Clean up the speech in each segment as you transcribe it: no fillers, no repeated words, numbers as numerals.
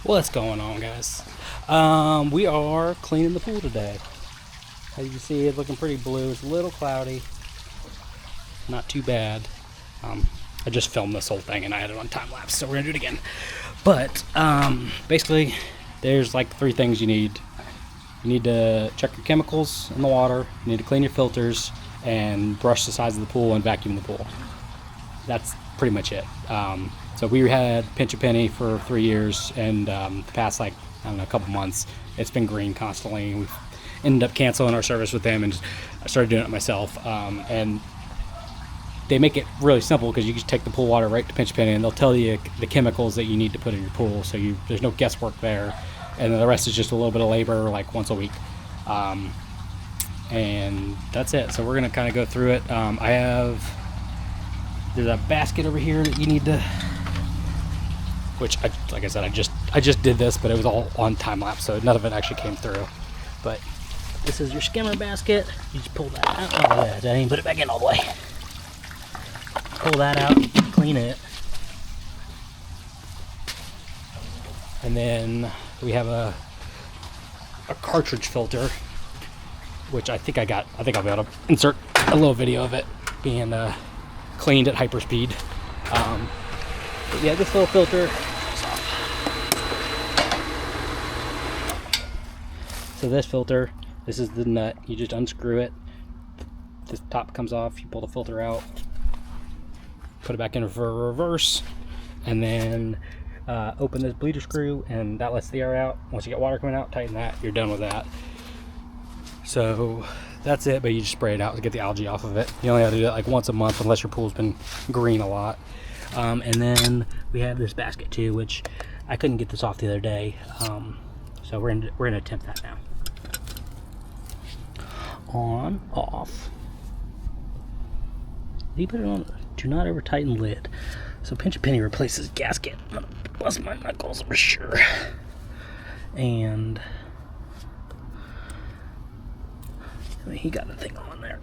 What's going on, guys? We are cleaning the pool today. As you can see, it's looking pretty blue. It's a little cloudy. Not too bad. I just filmed this whole thing and I had it on time lapse, so we're gonna do it again. But basically, there's like 3 things you need. You need to check your chemicals in the water. You need to clean your filters and brush the sides of the pool and vacuum the pool. That's pretty much it. So we had Pinch a Penny for 3 years, and the past, like, I don't know, a couple months, it's been green constantly. We've ended up canceling our service with them, and I started doing it myself. And they make it really simple because you can take the pool water right to Pinch a Penny, and they'll tell you the chemicals that you need to put in your pool. So there's no guesswork there, and then the rest is just a little bit of labor, like once a week. And that's it. So we're gonna kind of go through it. There's a basket over here that you need to, which, like I said, I just did this, but it was all on time lapse, so none of it actually came through. But this is your skimmer basket. You just pull that out. Oh yeah, I didn't even put it back in all the way. Pull that out, clean it, and then we have a cartridge filter, which I think I'll be able to insert a little video of it being cleaned at hyperspeed. But yeah, this little filter. So this filter, this is the nut. You just unscrew it. This top comes off. You pull the filter out, put it back in for reverse, and then open this bleeder screw, and that lets the air out. Once you get water coming out, tighten that. You're done with that. So that's it, but you just spray it out to get the algae off of it. You only have to do that like once a month unless your pool's been green a lot. And then we have this basket too, which I couldn't get this off the other day. So we're gonna attempt that now. On, off. You put it on. Do not ever tighten lid. So Pinch a Penny replaces gasket. I'm gonna bust my knuckles for sure. And he got the thing on there.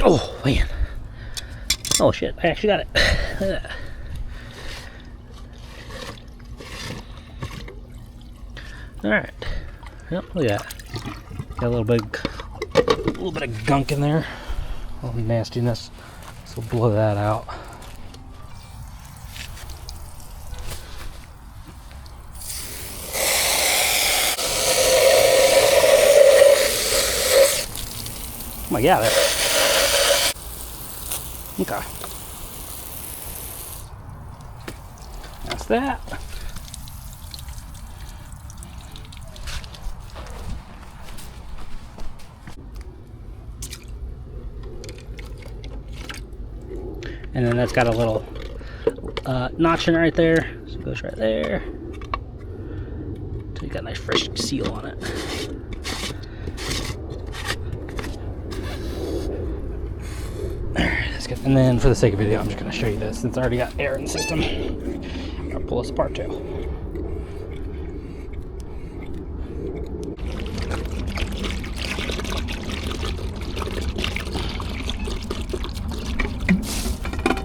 Oh man. Oh shit, I actually got it. Alright. Yep, look at that. Got a little bit of gunk in there. A little nastiness. So blow that out. Oh my god. Okay. That's that. And then that's got a little notch in right there, so it goes right there. So you got a nice fresh seal on it. Alright, that's good. And then for the sake of video, I'm just going to show you this since I already got air in the system. I'm going to pull this apart too.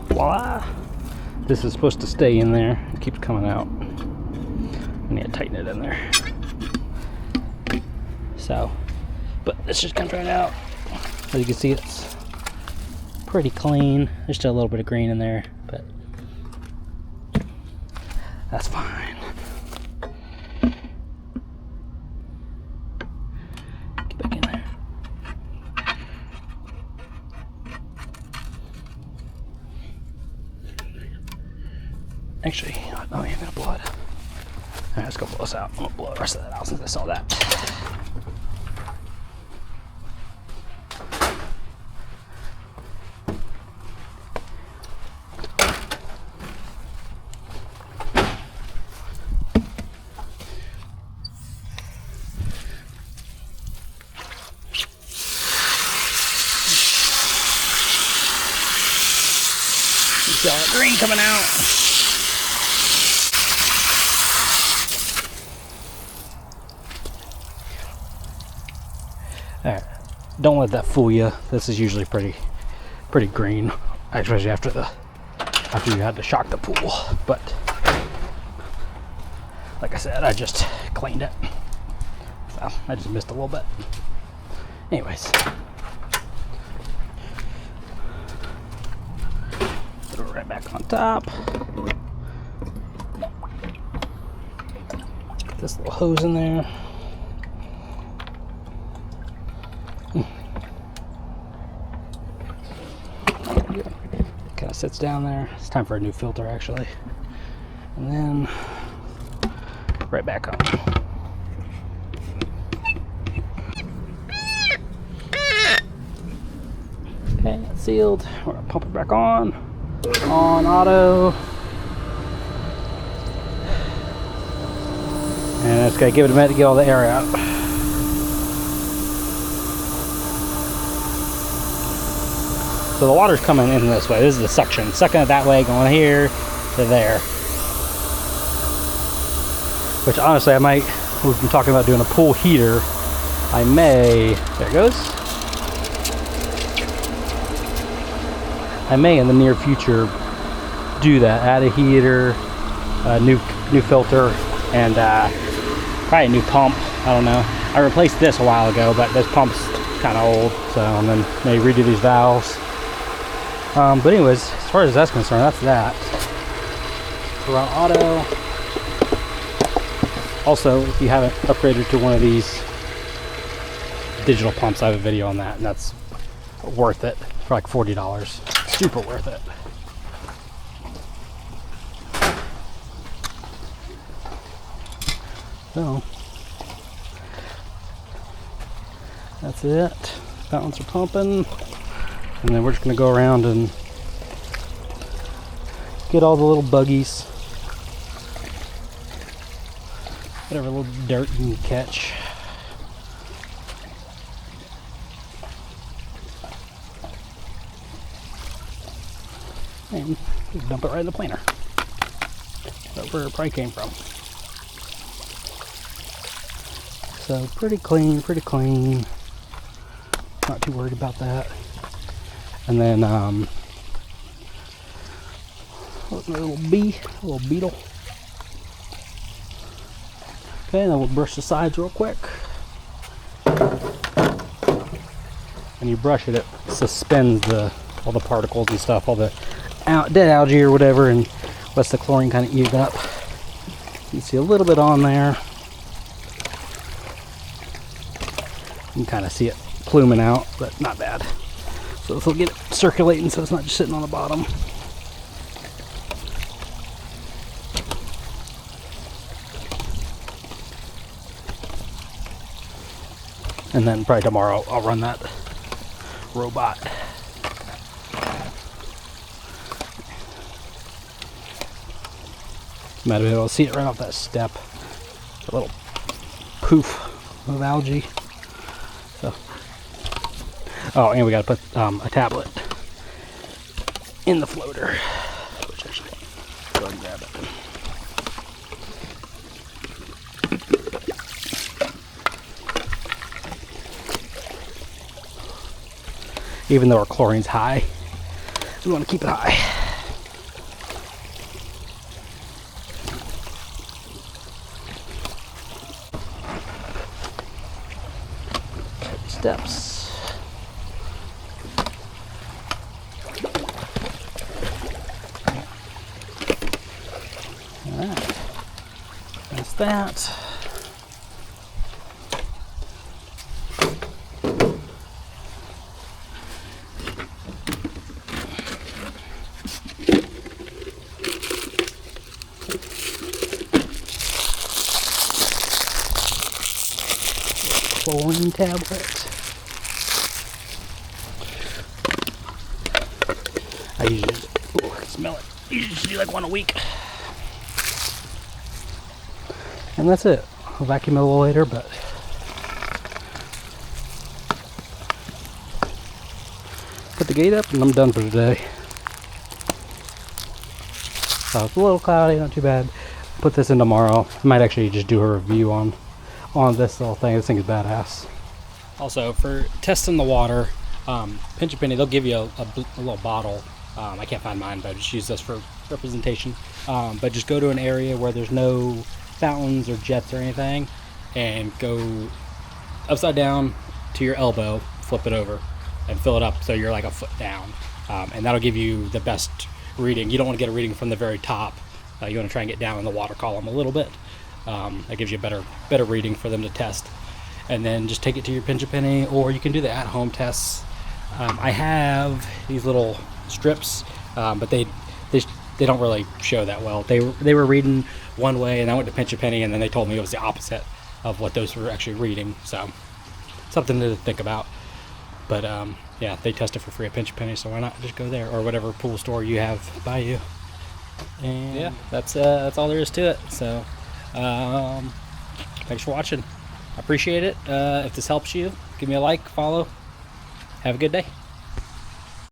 Voila! This is supposed to stay in there. It keeps coming out. I need to tighten it in there. So, but this just comes right out. As you can see, it's pretty clean. There's still a little bit of green in there, but that's fine. Get back in there. Actually, oh, I'm gonna blow it. Alright, let's go blow this out. I'm gonna blow the rest of that out since I saw that. You see all that green coming out. Alright, don't let that fool you. This is usually pretty green, especially after you had to shock the pool. But like I said, I just cleaned it, so I just missed a little bit. Anyways, put it right back on top. Get this little hose in there. Kind of sits down there. It's time for a new filter, actually. And then right back on. Okay, it's sealed. We're gonna pump it back on auto. And it's gonna give it a minute to get all the air out. So the water's coming in this way. This is the suction. Sucking it that way, going here to there. Which honestly, I might, we've been talking about doing a pool heater. I may, there it goes. I may in the near future do that. Add a heater, a new filter, and probably a new pump. I don't know. I replaced this a while ago, but this pump's kind of old. So, and then maybe redo these valves. But anyways, as far as that's concerned, that's that. We're on auto. Also, if you haven't upgraded to one of these digital pumps, I have a video on that, and that's worth it for like $40. Super worth it. So, that's it. Fountains are pumping. And then we're just going to go around and get all the little buggies. Whatever little dirt you can catch. And just dump it right in the planer. That's where it probably came from. So pretty clean, pretty clean. Not too worried about that. And then a little beetle. Okay, then we'll brush the sides real quick. When you brush it, it suspends all the particles and stuff, all the dead algae or whatever, and lets the chlorine kind of eat it up. You can see a little bit on there. You can kind of see it pluming out, but not bad. So this will get it circulating so it's not just sitting on the bottom. And then probably tomorrow I'll run that robot. Might be able to see it right off that step. A little poof of algae. So, oh, and we got to put a tablet in the floater. Which actually, go ahead and grab it. Even though our chlorine's high, we want to keep it high. Steps. Alright. That's that. Chlorine tablet. I usually, ooh, I can smell it. I usually do like one a week. And that's it. I'll vacuum it a little later, but put the gate up and I'm done for today. So it's a little cloudy, not too bad. Put this in tomorrow. I might actually just do a review on this little thing. This thing is badass. Also, for testing the water, Pinch a Penny, they'll give you a little bottle. I can't find mine, but I just use this for representation. But just go to an area where there's no fountains or jets or anything, and go upside down to your elbow, flip it over, and fill it up so you're like a foot down. And that'll give you the best reading. You don't want to get a reading from the very top. You want to try and get down in the water column a little bit. That gives you a better reading for them to test. And then just take it to your Pinch a Penny, or you can do the at-home tests. I have these little strips, but they don't really show that well. They were reading one way, and I went to Pinch a Penny, and then they told me it was the opposite of what those were actually reading. So something to think about. But yeah, they test it for free at Pinch a Penny, so why not just go there, or whatever pool store you have by you. And yeah, that's all there is to it. So thanks for watching. I appreciate it. If this helps you, give me a like, follow. Have a good day.